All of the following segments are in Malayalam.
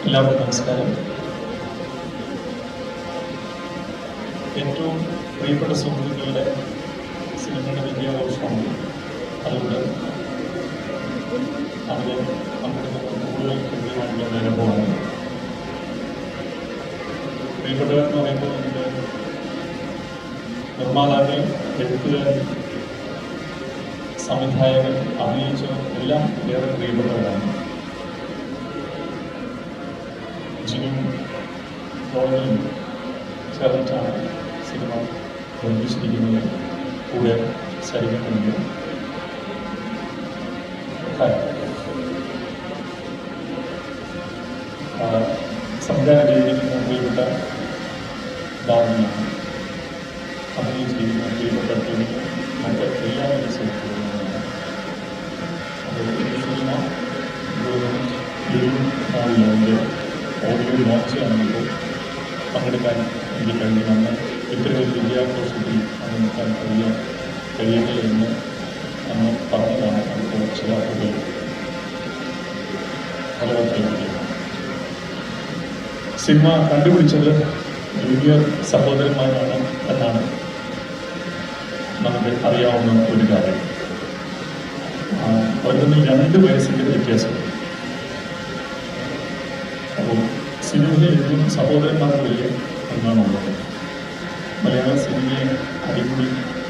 എല്ലാവർക്കും നമസ്കാരം. ഏറ്റവും പ്രിയപ്പെട്ട സുഹൃത്തുക്കളുടെ സിനിമയുടെ വിദ്യാഭ്യാസമാണ്. അതുകൊണ്ട് അതിൽ പങ്കെടുക്കുന്നത് കൂടുതൽ കൃത്യമായിട്ടുള്ള അനുഭവമാണ്. പ്രിയപ്പെട്ടവരെന്ന് പറയുമ്പോൾ നമ്മുടെ നിർമ്മാതാക്കൾ, എഴുത്തുകാർ, സംവിധായകർ, അഭിനയിച്ചവർ എല്ലാം ഏറെ പ്രിയപ്പെട്ടവരാണ്. ജിനും റോയലും ചേർന്നിട്ടാണ് സിനിമ നിർമ്മിച്ചിരിക്കുന്നത്. കൂടെ സരിക്കുന്നുണ്ട്. സംവിധാനം ചെയ്തിരിക്കുന്ന പ്രിയപ്പെട്ട ദാമിയാണ്. അഭിനയിച്ചിരിക്കുന്ന പ്രിയപ്പെട്ട മറ്റ് എല്ലാവരും സുഹൃത്തുക്കളുമാണ്. അപ്പോൾ ഈ സിനിമ ലുലുമാളിലെ ഓഡിയോ ലോഞ്ച് ആണെങ്കിൽ പങ്കെടുക്കാൻ എനിക്ക് കഴിയുമെന്ന് ഇത്തരമൊരു വിദ്യാഘോഷത്തിൽ പങ്കെടുക്കാൻ കഴിയുന്നില്ല എന്ന് അന്ന് പറഞ്ഞതാണ്. അതിപ്പോൾ ചില ആളുകൾ ഫലവത്തായിരിക്കും. സിനിമ കണ്ടുപിടിച്ചത് ജൂനിയർ സഹോദരന്മാരാണ് എന്നാണ് നമുക്ക് അറിയാവുന്ന ഒരു കാര്യം. അവർ തമ്മിൽ 2 വയസ്സിൻ്റെ വ്യത്യാസമുണ്ട്. അപ്പോൾ സിനിമയിൽ എന്നും സഹോദരന്മാർക്കില്ലേ എന്നാണുള്ളത്. മലയാള സിനിമയെ അടിമുടി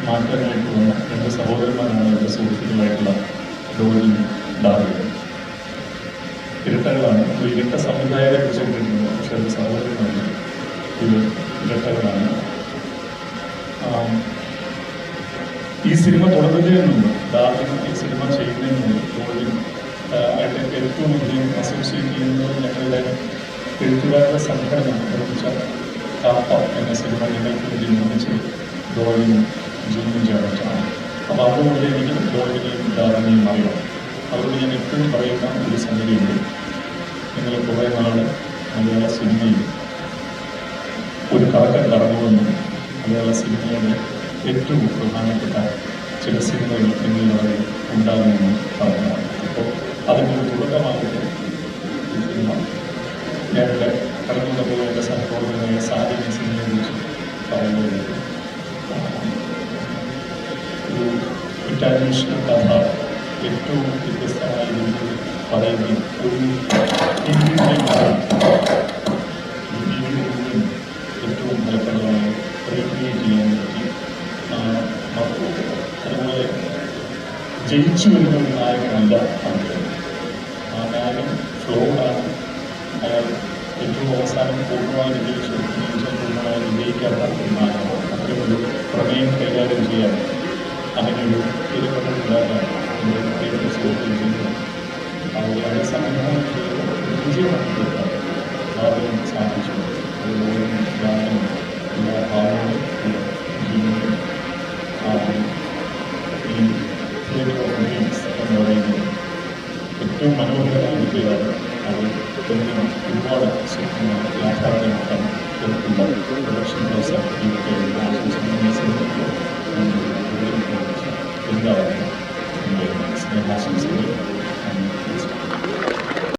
മാറ്റാനായിട്ട് വന്ന 2 സഹോദരന്മാരാണ് അവരുടെ സുഹൃത്തുക്കളായിട്ടുള്ള ഡോളിയും ഡാർവിനും. ഇരട്ടകളാണ്. ഇരട്ട സംവിധായകരെ കുറിച്ച് കേട്ടിട്ടുണ്ട്. പക്ഷെ അത് സഹോദരന്മാരിൽ ഇത് ഇരട്ടകളാണ്. ഈ സിനിമ തുടങ്ങുന്നതിന് മുമ്പ്, ഡാർവിനും ഈ സിനിമ ചെയ്യുന്നതിന് മുമ്പ് ഡോളിയും ആയിട്ട് ഏറ്റവും അധികം അസോസിയേറ്റ് ചെയ്യുന്നത് ഞങ്ങളുടെ എഴുത്തുകാരുടെ സംഘടന നിർമ്മിച്ച കാപ്പ എന്ന സിനിമ ഞങ്ങൾക്ക് വേണ്ടി നിർമ്മിച്ച് ഡോളിനും ജിനും ചേർന്നിട്ടാണ്. അപ്പോൾ അതുകൊണ്ട് എനിക്ക് ഡോളിനെയും ഡാർവിനെയും അറിയാം. അതുകൊണ്ട് ഞാൻ എപ്പോഴും പറയുന്ന ഒരു സംഗതിയുണ്ട്. നിങ്ങൾ കുറേ നാൾ മലയാള സിനിമയിൽ ഒരു കറക്കം കറങ്ങുമെന്നും മലയാള സിനിമയുടെ ഏറ്റവും പ്രധാനപ്പെട്ട ചില സിനിമകൾ നിങ്ങളുടെ ഉണ്ടാകുമെന്നും പറഞ്ഞതാണ്. അപ്പോൾ അതിൻ്റെ ഒരു തുടക്കമായിട്ട് ഈ സിനിമ ഞങ്ങളുടെ കടന്നു വന്നപ്പോൾ എൻ്റെ സഹപ്രവർത്തകനായ സാധ്യത സിനിമയെ കുറിച്ച് പറയുന്നത് ഒരു ഇറ്റാലിയൻ കഥ ഏറ്റവും വ്യത്യസ്തമായ രീതിയിൽ പറയുകയും ഒരു ഏറ്റവും ഫലപ്രദമായി റീക്രിയേറ്റ് ചെയ്യാൻ പറ്റി. അതുപോലെ ജയിച്ചു വരുന്ന ഒരു നായകനല്ല അദ്ദേഹം. ആ നായകൻ ഫ്ലോഡാണ്. അയാൾ ഏറ്റവും അവസാനം പൂർണ്ണമായി പൂർണ്ണമായി വിജയിക്കാത്ത ഒരു നായകനാണ്. അത്തരമൊരു പ്രമേയം കൈകാര്യം ചെയ്യാൻ അങ്ങനെയൊരു തിരുവനന്തപുരത്തുണ്ടാകാൻ എൻ്റെ പ്രിയപ്പെട്ട സുഹൃത്തുക്കൾ ചെയ്യുന്നു. അവരുടെ സംവിധാനം ചെയ്ത് വിജയമാക്കി കൊടുക്കാൻ ആദ്യം സാധിച്ചു. അതുപോലെ ഗാനം എല്ലാ ഭാവങ്ങളും ഈ തിയേറ്റർ ഓഫ് ഡ്രീംസ് എന്ന് പറയുന്നത് ഏറ്റവും മനോഹരമായ വിദ്യയാണ്. അത് ഒരുപാട് യാഥാർത്ഥ്യമാക്കാൻ പ്രൊഡക്ഷൻ ഹൗസ്